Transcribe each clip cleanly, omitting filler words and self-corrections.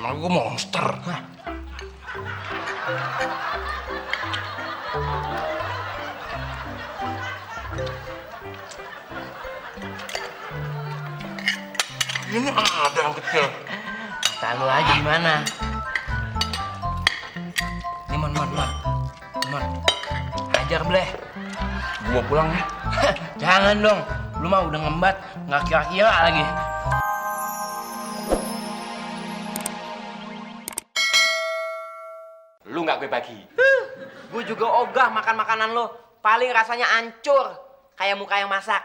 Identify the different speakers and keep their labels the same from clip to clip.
Speaker 1: Emang gue monster. Hah? Ini ada yang kecil.
Speaker 2: Kata lu aja gimana? Ini mon. Hajar bleh.
Speaker 1: Gua pulang ya.
Speaker 2: Jangan dong. Lu mah udah ngembat, nggak kira-kira lagi.
Speaker 3: Lu nggak gue bagi.
Speaker 2: Gue juga ogah makan makanan lo. Paling rasanya hancur. Kayak muka yang masak.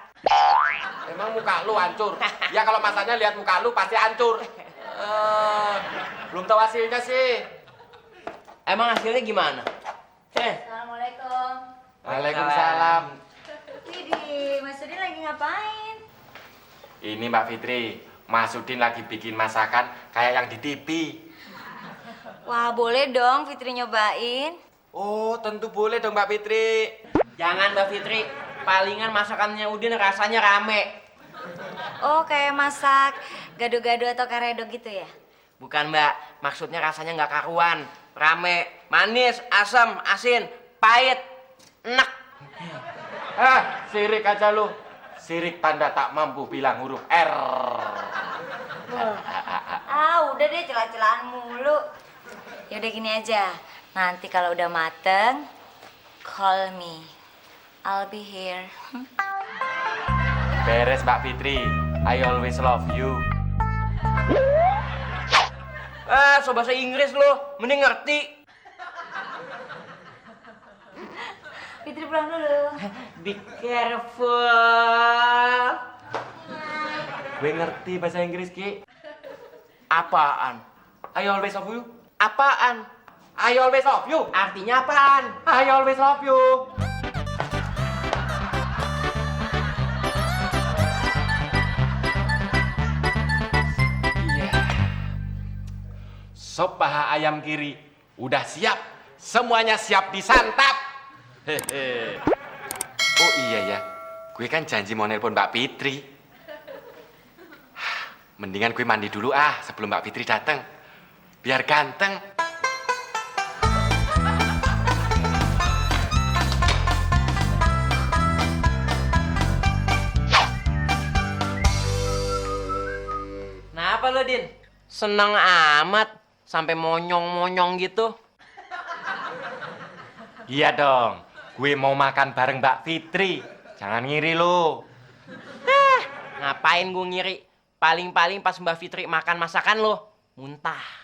Speaker 3: Emang muka lu hancur? Ya kalau masanya lihat muka lu pasti hancur. Belum tahu hasilnya sih.
Speaker 2: Emang hasilnya gimana?
Speaker 4: Assalamualaikum.
Speaker 3: Waalaikumsalam.
Speaker 4: Widih, Mas Udin lagi ngapain?
Speaker 3: Ini Mbak Fitri, Mas Udin lagi bikin masakan kayak yang di TV.
Speaker 4: Wah, boleh dong Fitri nyobain.
Speaker 3: Oh, tentu boleh dong Mbak Fitri.
Speaker 2: Jangan Mbak Fitri. Palingan masakannya Udin rasanya rame.
Speaker 4: Oh, kayak masak gado-gado atau karedok gitu ya?
Speaker 2: Bukan Mbak, maksudnya rasanya nggak karuan. Rame, manis, asam, asin, pahit, enak.
Speaker 3: Sirik aja lu. Sirik tanda tak mampu bilang huruf R.
Speaker 4: Udah deh celah-celahan mulu. Yaudah gini aja, nanti kalau udah mateng, call me. I'll be here.
Speaker 3: Beres Mbak Fitri. I always love you.
Speaker 2: So bahasa Inggris lo, mending ngerti.
Speaker 4: Fitri pulang dulu.
Speaker 2: Be careful.
Speaker 3: Gue ngerti bahasa Inggris, Ki.
Speaker 2: Apaan?
Speaker 3: I always love you.
Speaker 2: Apaan?
Speaker 3: I always love you.
Speaker 2: Artinya apaan?
Speaker 3: I always love you. Sop paha ayam kiri udah siap. Semuanya siap disantap. Hehe. Oh iya ya. Gue kan janji mau nelpon Mbak Fitri. Mendingan gue mandi dulu sebelum Mbak Fitri datang. Biar ganteng.
Speaker 2: Kenapa lo, Din? Seneng amat sampai monyong-monyong gitu.
Speaker 3: Iya dong. Gue mau makan bareng Mbak Fitri. Jangan ngiri lo.
Speaker 2: Ngapain gue ngiri? Paling-paling pas Mbak Fitri makan masakan lo, muntah.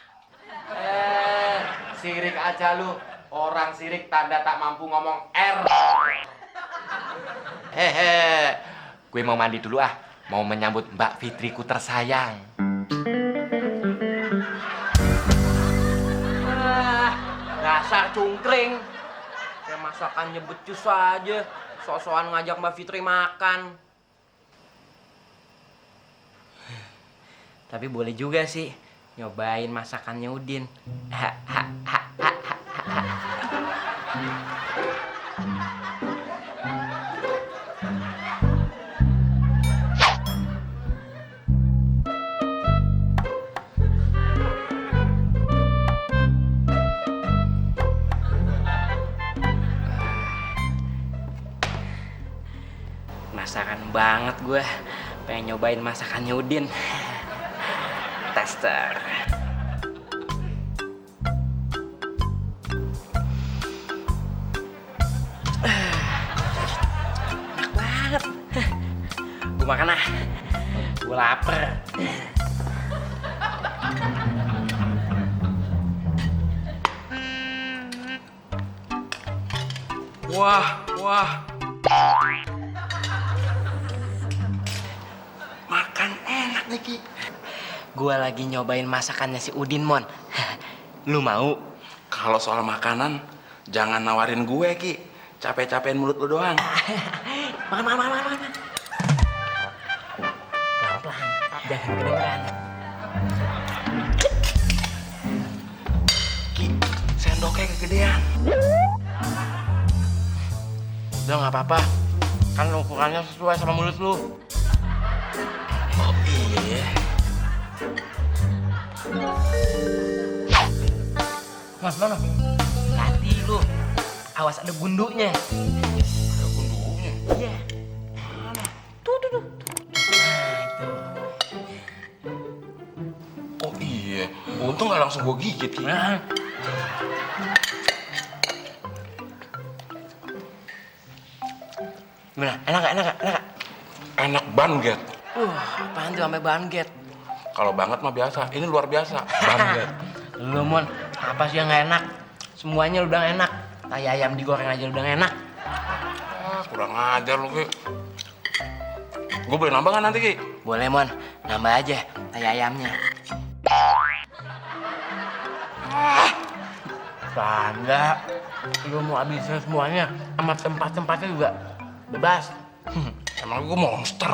Speaker 3: Sirik aja lu. Orang sirik tanda tak mampu ngomong R. Hehe. Gue mau mandi dulu Mau menyambut Mbak Fitriku tersayang.
Speaker 2: Dasar cungkring. Kayak masakannya becus aja. Sok-sokan ngajak Mbak Fitri makan. Tapi boleh juga sih nyobain masakannya Udin. Penasaran banget gue. Pengen nyobain masakannya Udin. Tester. Enak banget. Gue makan Gue lapar.
Speaker 1: Wah. Makan enak nih, Ki.
Speaker 2: Gue lagi nyobain masakannya si Udin, Mon. Lu mau?
Speaker 1: Kalau soal makanan, jangan nawarin gue, Ki. Capek-capekin mulut lu doang.
Speaker 2: Makan. Pelan-pelan, jangan kedengeran.
Speaker 1: Ki, sendoknya kegedean.
Speaker 2: Udah nggak apa-apa. Kan ukurannya sesuai sama mulut lu.
Speaker 1: Oh iya ya.
Speaker 2: Mon. Hati lu. Awas ada gundunya.
Speaker 1: Ada gundunya.
Speaker 2: Iya. Tuh.
Speaker 1: Oh iya, untung nggak langsung gue gigit Ki.
Speaker 2: Nah. Gimana? Enak gak?
Speaker 1: Enak banget.
Speaker 2: Apaan tuh sampai banget?
Speaker 1: Kalau banget mah biasa, ini luar biasa. Banget.
Speaker 2: Lu Mon, apa sih yang gak enak? Semuanya udah enak. Tai ayam digoreng aja udah enak.
Speaker 1: Ah, kurang ajar lu Ki. Gue boleh nambah nggak nanti Ki?
Speaker 2: Boleh Mon, nambah aja tai ayamnya. Kagak. Lu mau habisin semuanya sama tempat-tempatnya juga bebas.
Speaker 1: Emang gue monster.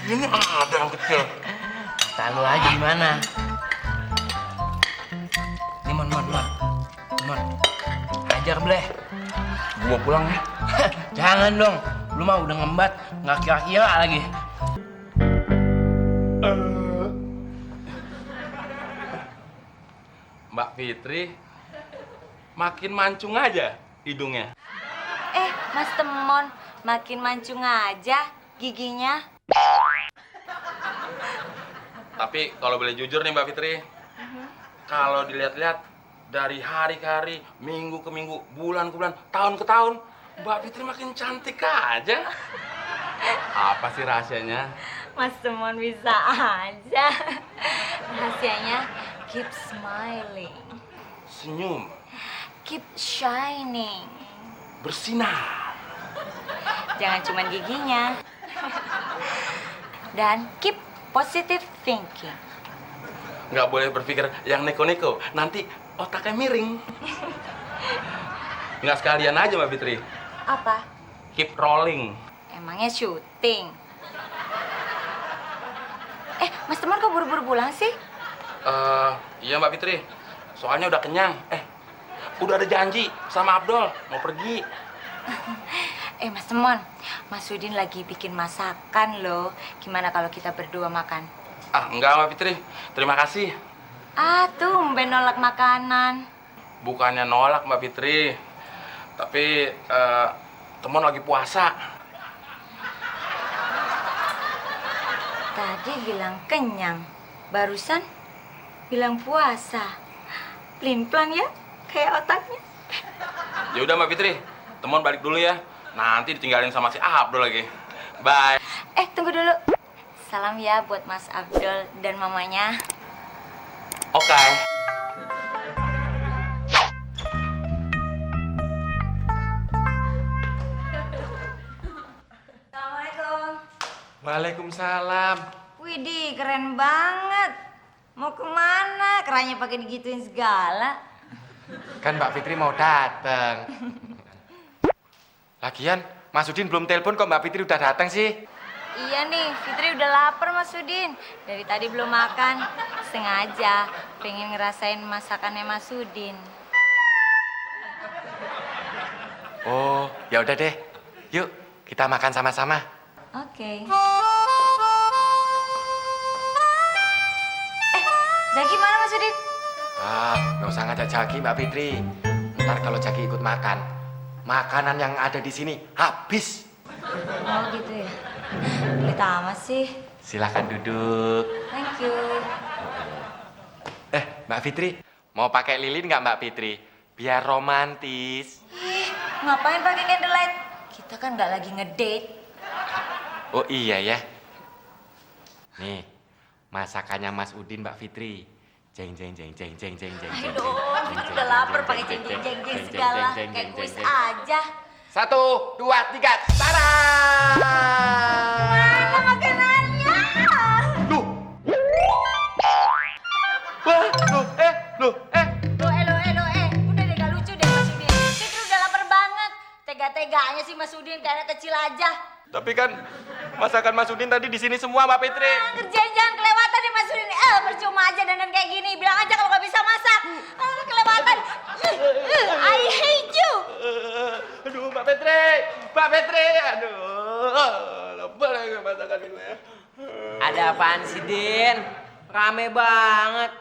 Speaker 1: Ini ada yang kecil.
Speaker 2: Kata lu aja gimana? Ini Mon. Hajar bleh.
Speaker 1: Gue pulang ya.
Speaker 2: Jangan dong. Lu mah udah ngembat, nggak kira-kira lagi.
Speaker 1: Mbak Fitri, makin mancung aja hidungnya.
Speaker 4: Mas Temon, makin mancung aja giginya.
Speaker 1: Tapi kalau boleh jujur nih Mbak Fitri, kalau dilihat-lihat dari hari ke hari, minggu ke minggu, bulan ke bulan, tahun ke tahun, Mbak Fitri makin cantik aja. Apa sih rahasianya?
Speaker 4: Mas Temon bisa aja. Rahasianya keep smiling,
Speaker 1: Senyum,
Speaker 4: keep shining.
Speaker 1: bersinar.
Speaker 4: Jangan cuma giginya. Dan keep positive thinking.
Speaker 1: Nggak boleh berpikir yang neko-neko, nanti otaknya miring. Nggak sekalian aja Mbak Fitri,
Speaker 4: Apa?
Speaker 1: keep rolling.
Speaker 4: Emangnya syuting? Mas Temon kok buru-buru pulang sih?
Speaker 1: Iya Mbak Fitri, soalnya udah kenyang. Udah ada janji sama Abdul mau pergi.
Speaker 4: Mas Temon, Mas Udin lagi bikin masakan loh. Gimana kalau kita berdua makan?
Speaker 1: Enggak Mbak Fitri, terima kasih.
Speaker 4: Tumben nolak makanan.
Speaker 1: Bukannya nolak Mbak Fitri, tapi Temon lagi puasa.
Speaker 4: Tadi bilang kenyang, barusan bilang puasa. Pelin-pelan ya, kayak otaknya.
Speaker 1: Ya udah Mbak Fitri, Temon balik dulu ya. Nanti ditinggalin sama si Abdul lagi. Bye.
Speaker 4: Tunggu dulu. Salam ya buat Mas Abdul dan mamanya.
Speaker 1: Oke.
Speaker 4: Assalamualaikum.
Speaker 3: Waalaikumsalam.
Speaker 4: Widih, keren banget. Mau kemana? Kerannya pakai digituin segala.
Speaker 3: Kan Mbak Fitri mau datang. Lagian, Mas Udin belum telepon kok Mbak Fitri udah datang sih.
Speaker 4: Iya nih, Fitri udah lapar Mas Udin. Dari tadi belum makan. Sengaja pengen ngerasain masakannya Mas Udin.
Speaker 3: Oh, ya udah deh. Yuk, kita makan sama-sama.
Speaker 4: Oke. Zaki mana Mas Udin?
Speaker 3: Nggak usah ngajak Jaki Mbak Fitri. Ntar kalau Jaki ikut makan, makanan yang ada di sini habis.
Speaker 4: Oh gitu ya. Pelit amat sih.
Speaker 3: Silakan duduk.
Speaker 4: Thank you.
Speaker 3: Mbak Fitri, mau pakai lilin nggak Mbak Fitri? Biar romantis.
Speaker 4: Ngapain pakai candlelight? Kita kan nggak lagi ngedate.
Speaker 3: Oh iya ya. Nih, masakannya Mas Udin Mbak Fitri. Jeng jeng jeng jeng jeng jeng jeng.
Speaker 4: Ayo dong, Fitri udah lapar pakai jeng-jeng segala. Kayak kuis aja.
Speaker 3: 1, 2, 3, tara!
Speaker 4: Mana makanannya?
Speaker 3: Duh! Wah,
Speaker 4: Udah deh, gak lucu deh Mas Udin. Fitri udah lapar banget. Tega-teganya sih Mas Udin, kayak anak kecil aja.
Speaker 3: Tapi kan masakan Mas Udin tadi di sini semua Mbak Fitri.
Speaker 4: Kerjaan jangan kelewatan nih Mas Udin. Percuma aja dandan kayak gini. Bilang aja kalau gak bisa masak. Kelewatan. I hate you.
Speaker 3: Aduh, Mbak Mbak Fitri, aduh, boleh nggak masakan gue?
Speaker 2: Ada apaan sih, Din? Rame banget.